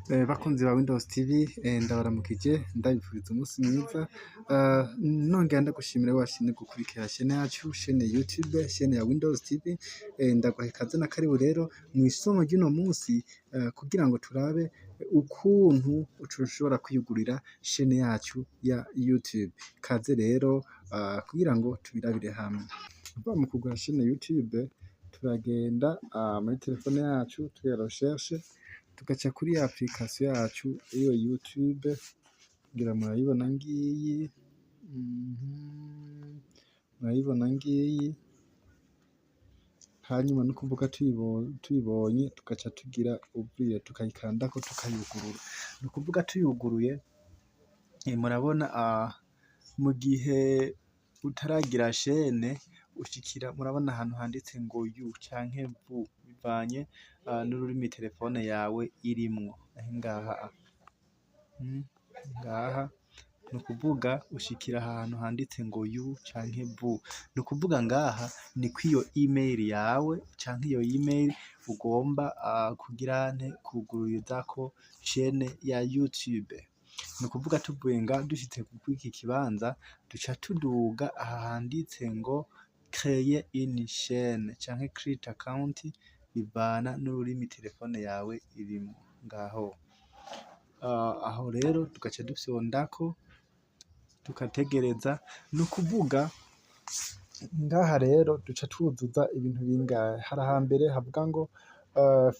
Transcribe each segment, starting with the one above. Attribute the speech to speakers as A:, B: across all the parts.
A: Bakunzi ba Windows TV, ndabaramukije ndabifuriza umunsi mwiza, nongera ndagushimira washimye gukurikira chaine yacu, chaine YouTube, chaine ya Windows TV. Ndaguha ikaze na karibu rero mw'isomo ry'uno munsi, kugira ngo turabe ukuntu ushobora kwiyugururira chaine yacu ya YouTube. Kaze rero kugira ngo tubirabire hamwe. Mu kugura chaine YouTube turagenda muri telefone yacu tuya recherche, tugaca kuri application yacu iyo YouTube, ngira murayibona ngiyi, hanyuma no kuvuga tuyibonye tugaca tugira ubwire tukayikandako tukayugurura. No kuvuga tuyuguruye, murabona mu gihe utaragira chaine ushikira, murabona ahantu handitse ngo yu canke vu bivanye n'ururimi telefone yawe irimwo. Ngaha ni ukuvuga ushikira ahantu handitse ngo yu canke vu, ni ukuvuga ngaha ni kw'iyo email yawe canke iyo email ugomba kugururizako chaine ya YouTube. Ni ukuvuga tuvuye ngaha dushitse kuri iki kibanza duca tuduga aha handitse ngo créer une chaine canke create account, bivana n'ururimi telefone yawe irimwo ngaho. Aho rero tugaca dufyondako tugategereza. Ni ukuvuga ngaha rero duca twuzuza ibintu bingahe. Hari ahambere havuga ngo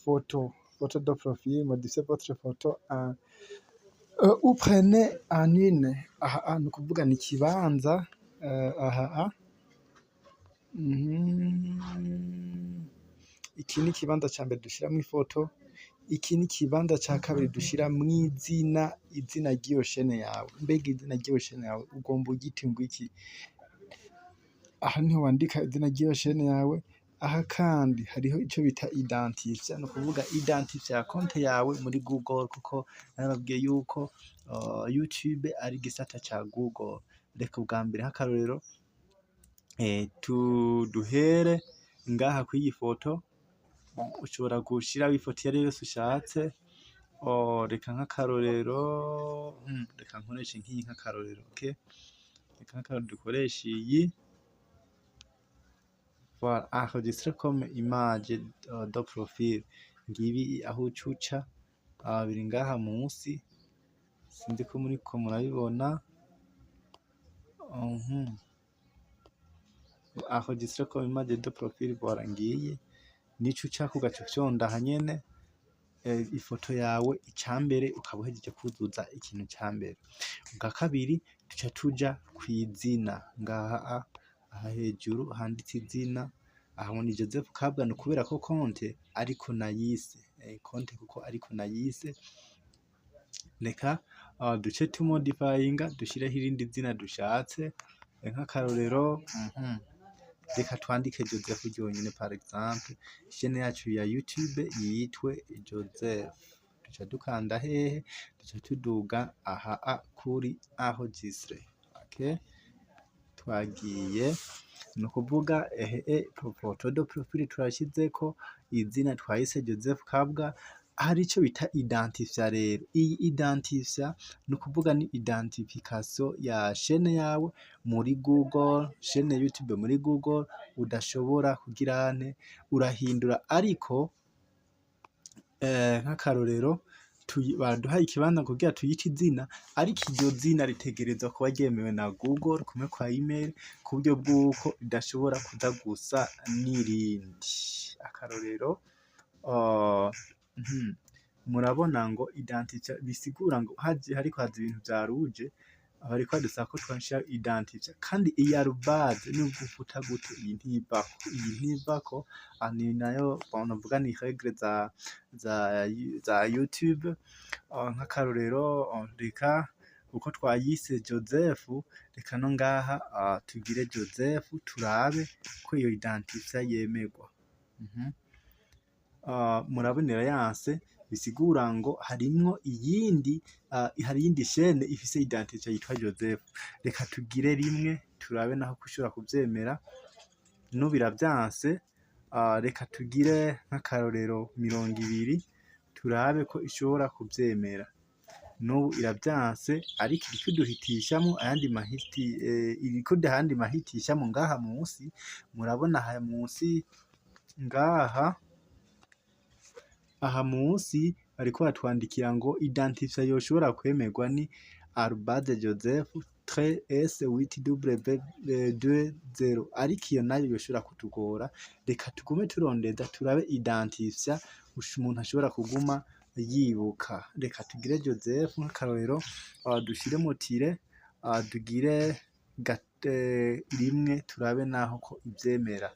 A: photo de profil, modifier votre photo ou prenez en une. Aha ni ukuvuga ni ikibanza, iki ni ikibanza ca mbere dushiramwo ifoto, iki ni ikibanza ca kabiri dushiramwo izina ry'iyo chaine yawe. Mbega izina ry'iyo chaine yawe ugomba ugite ngwiki? Aha niho wandika izina ry'iyo chaine yawe. Aha kandi hariho ico bita identifier, ni ukuvuga identifier konte yawe muri Google, kuko narababwiye yuko YouTube ari igisata ca Google. Reka ubwa mbere nk'akarorero duhere ngaha kw'iyi foto, ushobora gushiraho ifoto iyo ariyo yose ushatse. Reka nk'akarorero, reka nkoreshe nk'iyi nk'akarorero, okay? Reka nk'akarorero dukoreshe iyi. Voilà, enregistrer comme image de profil. Ngibi aho ucuca, biri ngaha munsi, sinzi ko muriko murabibona. Enregistrer comme image de profil, voilà ngiyi. Nico ucako ugaca ufyonda aha nyene ifoto yawe icambere, ukaba uhejeje kuzuza ikintu ca mbere. Ubwa kabiri duca tuja kw'izina ngaha, aha hejuru handitse izina. Aha ni Joseph Kabwa, ni ukubera ko konte ariko nayise, konte kuko ariko nayise. Reka duce tumodifyinga dushireho irindi zina dushatse, nk'akarorero reka twandike Joseph ryonyene par exemple. Chaine yacu ya YouTube yitwe Joseph. Duca dukanda hehe? Duca tuduga aha kuri enregistrer. Okay? Twagiye. Ni ukuvuga photo de profil turashizeko, izina twahise Joseph Kabwa. Hari ico bita identifier rero. Iyi identifier ni ukuvuga ni identification ya chaine yawe muri Google, chaine YouTube muri Google udashobora urahindura. Ariko nk'akarorero baduhaye ikibanza kugira tuyice izina, ariko iryo zina ritegerezwa kuba ryemewe na Google kumwe kwa email, ku buryo bw'uko ridashobora kuza gusa n'irindi. Akarorero, murabona ngo identifier bisigura ngo hariko haza ibintu vya rouge, bariko badusaba ko twashira identifier, kandi iyi arobase ni ugufuta gute? Iyi ntivako. Ni nayo navuga ni regle za YouTube. Nk'akarorero, reka uko twayise Joseph, reka no ngaha tugire Joseph, turabe ko iyo identifier yemerwa. Murabonera yanse, bisigura ngo harimwo hari iyindi chaine ifise identifier yitwa Joseph. Reka tugire rimwe turabe naho kushobora kuvyemera. Nubira vyanse, reka tugire nk'akarorero 20. turabe ko ishobora kuvyemera. N'ubu iravyanse ariko iriko iduhitishamwo ayandi mahiti, iriko ayandi mahitishamwo ngaha musi, murabona aha musi ngaha, aha musi bariko batwandikira ngo identifier yoshobora kwemerwa ni @joseph-s8w20, ariko iyo nayo yoshobora kutugora. Reka tugume turondeza turabe identifier umuntu ashobora kuguma yibuka. Reka tugire Joseph nk'akarorero, dushiremo tire, tugire rimwe turabe naho ko ivyemera.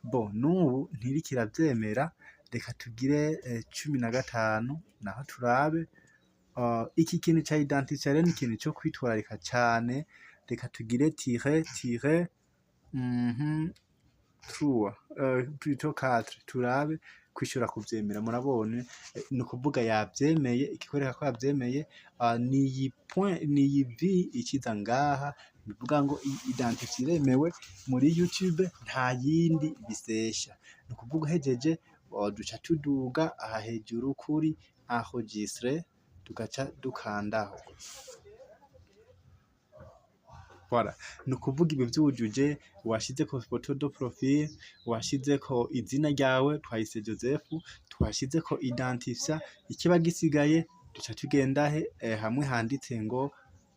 A: Bon, n'ubu ntiriko iravyemera, reka tugire 15 naho turabe. Iki kintu ca identifier rero ni ikintu co kwitwararika cane. Reka tugire tire 4 turabe kwishura kuvyemera. Murabone ni ukuvuga yavyemeye, ikikwereka ko yavyemeye ni iyi v ikiza ngaha, bivuga ngo identifier iremewe muri YouTube, nta yindi bisesha. Ni ukuvuga uhejeje duca tuduga aha hejuru kuri enregistrer, tugaca dukandaho. Voilà, ni ukuvuga ibi vyujuje, washizeko photo de profil, washizeko izina ryawe twahise Joseph, twashizeko identifier. Ikiba gisigaye duca tugenda hamwe handitse ngo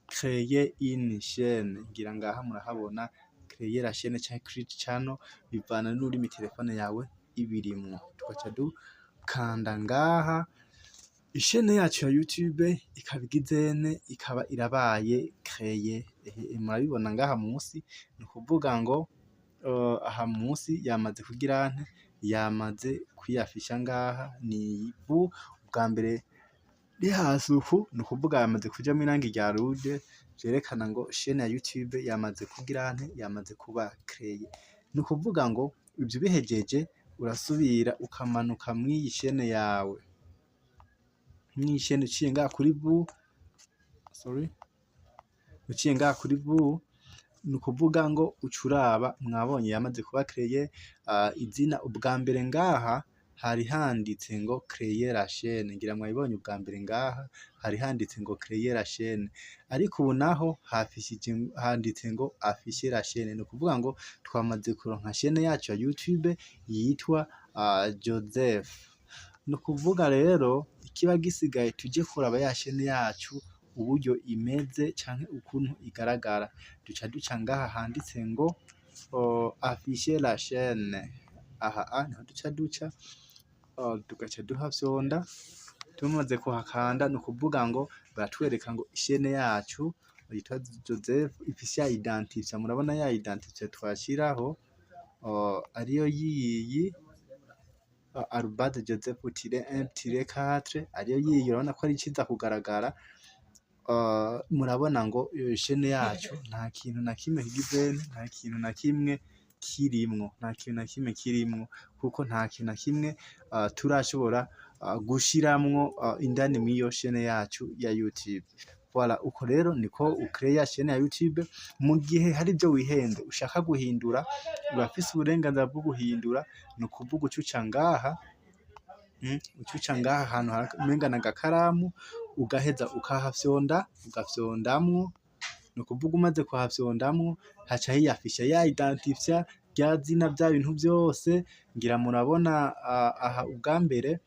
A: créer une chaîne, ngira ngaha murahabona créer la chaîne canke create channel, bivana n'ururimi telefone yawe ibirimwo. Tugaca dukanda ngaha, ishene yacu ya YouTube ikaba igizene, ikaba irabaye créer. Murabibona ngaha musi, ni ukuvuga ngo aha musi yamaze kugira nte, yamaze kwiyafisha ngaha. Ni bu bwa mbere hasi uku, ni ukuvuga yamaze kujamwo irangi rya rouge, vyerekana ngo chaîne ya YouTube yamaze kugira nte, yamaze kuba créer. Ni ukuvuga ngo ivyo bihejeje urasubira ukamanuka mw'iyi chaîne yawe, mw'iyi chaîne uciye ngaha kuri bu, uciye ngaha kuri bu, ni ukuvuga ngo ucuraba, mwabonye yamaze kuba créer. Izina ubwa mbere ngaha hari handitse ngo créer la chaîne, ngira mwabibonye ubwa mbere ngaha hari handitse ngo créer la chaîne, ariko ubu naho handitse ngo afficher la chaîne. Ni ukuvuga ngo twamaze kuronka chaîne yacu ya YouTube yitwa Joseph. Ni ukuvuga rero ikiba gisigaye tuje kuraba ya chaîne yacu uburyo imeze canke ukuntu igaragara. Duca duca ngaha handitse ngo afficher la chaîne, aha niho duca tugaca duhafyonda. Tumaze kuhakanda, ni ukuvuga ngo baratwereka ngo chaîne yacu yitwa Joseph, ifise ya identifier. Murabona ya identifier twashiraho ariyo yiyi @joseph-1-4, ariyo yiyi. Urabona ko ari iciza kugaragara. Murabona ngo chaîne yacu nta kintu na kimwe kigizene, nta kintu na kimwe kirimwo, nta kintu na kimwe kirimwo, kuko nta kintu na kimwe turashobora gushiramwo indani mw'iyo chaîne yacu ya YouTube. Voilà, uko rero niko ucreya chaîne ya YouTube. Mu gihe hari ivyo wihenze ushaka guhindura, urafise uburenganzira bwo guhindura. Ni ukuvuga ucuca ngaha, ahantu umenga n'agakaramu, ugaheza ukahafyonda, ugafyondamwo. Ni ukuvuga umaze kuhafyondamwo, haca hiyafisha ya identifier, rya zina, vya bintu vyose. Ngira murabona aha ubwa mbere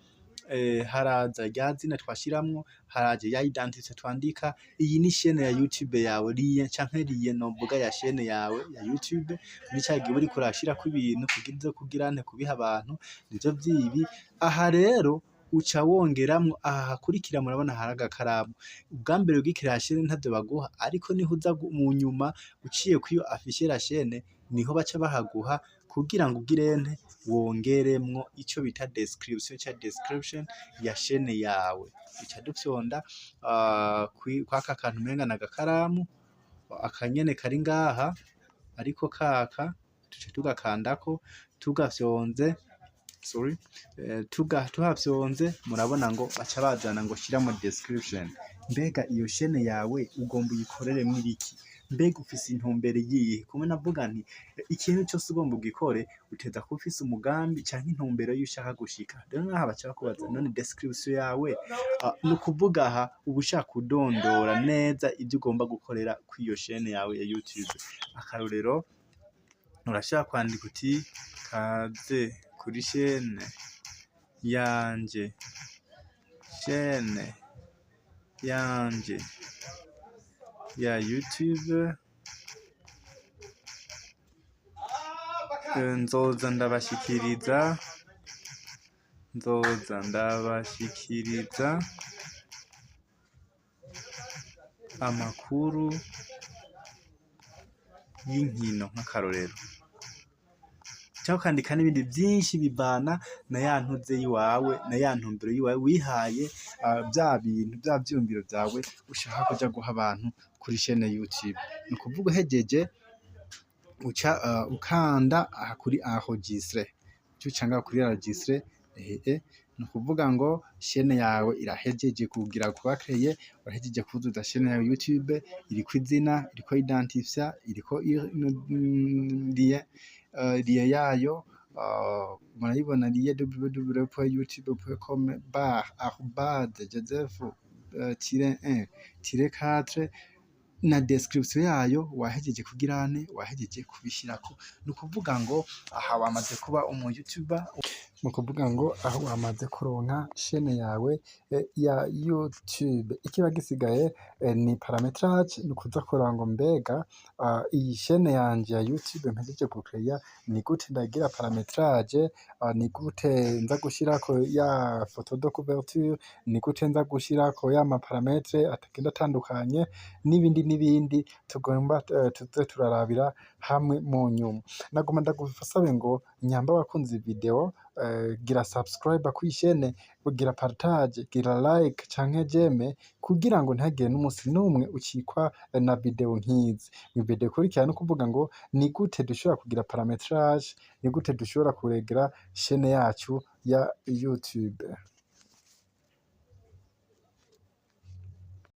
A: haraza rya zina twashiramwo, haraje ya identifier twandika. Iyi ni chaîne ya YouTube yawe, liye canke liye novuga ya chaîne yawe ya YouTube. Muri ca gihe uriko urashirako ibintu kugira nte, kubiha abantu, nivyo vyibi. Aha rero uca wongeramwo, aha hakurikira murabona hari agakaramu. Ubwa mbere ugikira chaîne ntavyo baguha, ariko niho uza mu nyuma uciye kw'iyo afficher la chaîne, niho baca bahaguha kugira ngo ugire nte, wongeremwo ico bita description ya chaîne yawe. Duca dufyonda kwaka kantu umenga n'agakaramu, akanyene kari ngaha ariko kaka, duca tugakandako tugafyonze, tuhafyonze. Murabona ngo baca bazana ngo shiramo description. Mbega iyo chaîne yawe ugomba uyikoreremwo ibiki? mbega ufise intumbero iyihe? Kumwe navuga nti ikintu cose ugomba ugikore uteza kuba ufise umugambi canke intumbero y'ushaka gushika. Rero ngaha baca bakubaza none description yawe ni ukuvuga aha uba ushaka kudondora neza ivyo ugomba gukorera kw'iyo chaine yawe ya YouTube. Akarorero urashaka kwandika uti kaze kuri chaine yanje ya YouTube, nzoza ndabashikiriza amakuru y'inkino nk'akarorero, cyangwa ukandika n'ibindi byinshi bivana na ya ntuze yiwawe na ya ntumbero yiwawe wihaye, bya bintu bya vyumviro vyawe ushaka kuja guha abantu kuri chaine YouTube. Ni ukuvuga uhejeje uca ukanda aha kuri enregistrer, ucanga kuri enregistrer. Ni ukuvuga ngo chaine yawe irahejeje kugira kubakreye, urahejeje kuzuza chaine yawe YouTube, iriko izina, iriko identifier, iriko liye yayo, murayibona liye www.joseph-1-4 na description yayo wahejeje kugirane, wahejeje kubishirako. Ni ukuvuga ngo aha wamaze kuba umu YouTuber, ni ukuvuga ngo aho wamaze kuronka chaine yawe ya YouTube. Ikiba gisigaye ni parametrage, ni ukuza kuraba ngo mbega iyi chaine yanje ya YouTube mpejeje gucreya ni gute ndagira parametrage, ni gute nza gushirako ya photo de couverture, ni gute nza gushirako ya maparametre atagenda atandukanye n'ibindi tugomba tuze turarabira hamwe mu nyuma. Nagomba ndagusabe ngo nyamba wakunze video, gira subscribe kuri chaine, gira partage, gira like canke j'aime, kugira ngo ntihagire n'umunsi n'umwe ukikwa na video nk'izi. Mu video ikurikira no kuvuga ngo ni gute dushobora kugira parametrage, ni gute dushobora kuregera chaine yacu ya YouTube.